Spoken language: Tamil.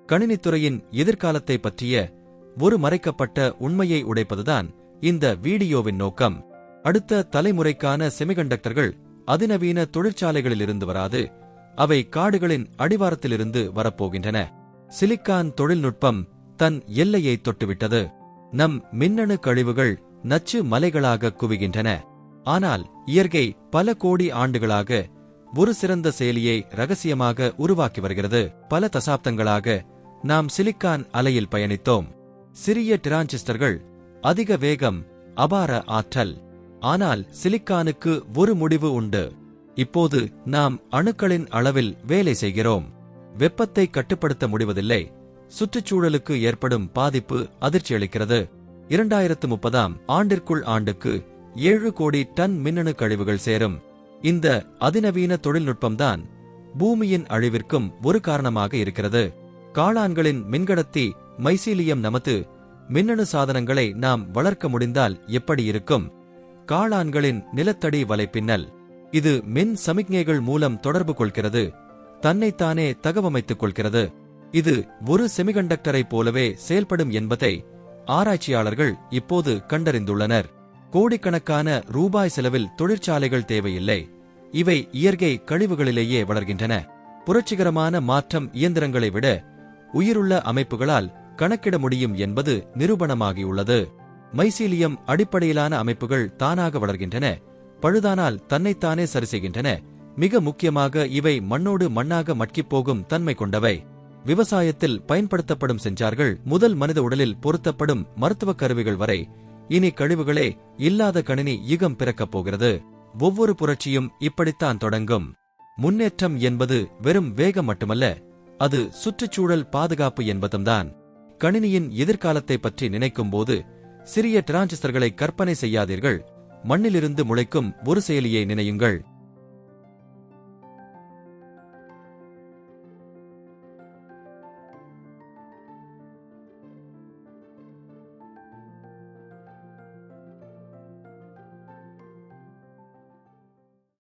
கணினித்துறையின் எதிர்காலத்தை பற்றிய ஒரு மறைக்கப்பட்ட உண்மையை உடைப்பதுதான் இந்த வீடியோவின் நோக்கம். அடுத்த தலைமுறைக்கான செமிகண்டக்டர்கள் அதிநவீன தொழிற்சாலைகளிலிருந்து வராது, அவை காடுகளின் அடிவாரத்திலிருந்து வரப்போகின்றன. சிலிக்கான் தொழில்நுட்பம் தன் எல்லையை தொட்டுவிட்டது. நம் மின்னணு கழிவுகள் நச்சு மலைகளாக குவிகின்றன. ஆனால் இயற்கை பல கோடி ஆண்டுகளாக ஒரு சிறந்த செயலியை ரகசியமாக உருவாக்கி வருகிறது. பல தசாப்தங்களாக நாம் சிலிக்கான் அலையில் பயணித்தோம். சிறிய டிரான்சிஸ்டர்கள், அதிக வேகம், அபார ஆற்றல். ஆனால் சிலிக்கானுக்கு ஒரு முடிவு உண்டு. இப்போது நாம் அணுக்களின் அளவில் வேலை செய்கிறோம். வெப்பத்தை கட்டுப்படுத்த முடிவதில்லை. சுற்றுச்சூழலுக்கு ஏற்படும் பாதிப்பு அதிர்ச்சியளிக்கிறது. 2030ஆம் ஆண்டிற்குள் ஆண்டுக்கு 7 கோடி டன் மின்னணு கழிவுகள் சேரும். இந்த அதிநவீன தொழில்நுட்பம்தான் பூமியின் அழிவிற்கும் ஒரு காரணமாக இருக்கிறது. காளான்களின் மின்கடத்தி மைசீலியம் நமது மின்னணு சாதனங்களை நாம் வளர்க்க முடிந்தால் எப்படி இருக்கும்? காளான்களின் நிலத்தடி வலைப்பின்னல். இது மின் சமிக்ஞைகள் மூலம் தொடர்பு கொள்கிறது, தன்னைத்தானே தகவமைத்துக் கொள்கிறது. இது ஒரு செமிகண்டக்டரைப் போலவே செயல்படும் என்பதை ஆராய்ச்சியாளர்கள் இப்போது கண்டறிந்துள்ளனர். கோடிக்கணக்கான ரூபாய் செலவில் தொழிற்சாலைகள் தேவையில்லை. இவை இயற்கை கழிவுகளிலேயே வளர்கின்றன. புரட்சிகரமான மாற்றம் இயந்திரங்களை விட உயிருள்ள அமைப்புகளால் கணக்கிட முடியும் என்பது நிரூபணமாகியுள்ளது. மைசீலியம் அடிப்படையிலான அமைப்புகள் தானாக வளர்கின்றன, பழுதானால் தன்னைத்தானே சரிசெய்கின்றன. மிக முக்கியமாக இவை மண்ணோடு மண்ணாக மட்கிப்போகும் தன்மை கொண்டவை. விவசாயத்தில் பயன்படுத்தப்படும் சென்சார்கள் முதல் மனித உடலில் பொருத்தப்படும் மருத்துவக் கருவிகள் வரை இனி கழிவுகளே இல்லாத கணினி யுகம் பிறக்கப் போகிறது. ஒவ்வொரு புரட்சியும் இப்படித்தான் தொடங்கும். முன்னேற்றம் என்பது வெறும் வேகம் மட்டுமல்ல, அது சுற்றுச்சூழல் பாதுகாப்பு என்பதும்தான். கணினியின் எதிர்காலத்தை பற்றி நினைக்கும்போது சிறிய டிரான்சிஸ்டர்களை கற்பனை செய்யாதீர்கள். மண்ணிலிருந்து முளைக்கும் ஒரு செயலியை நினையுங்கள்.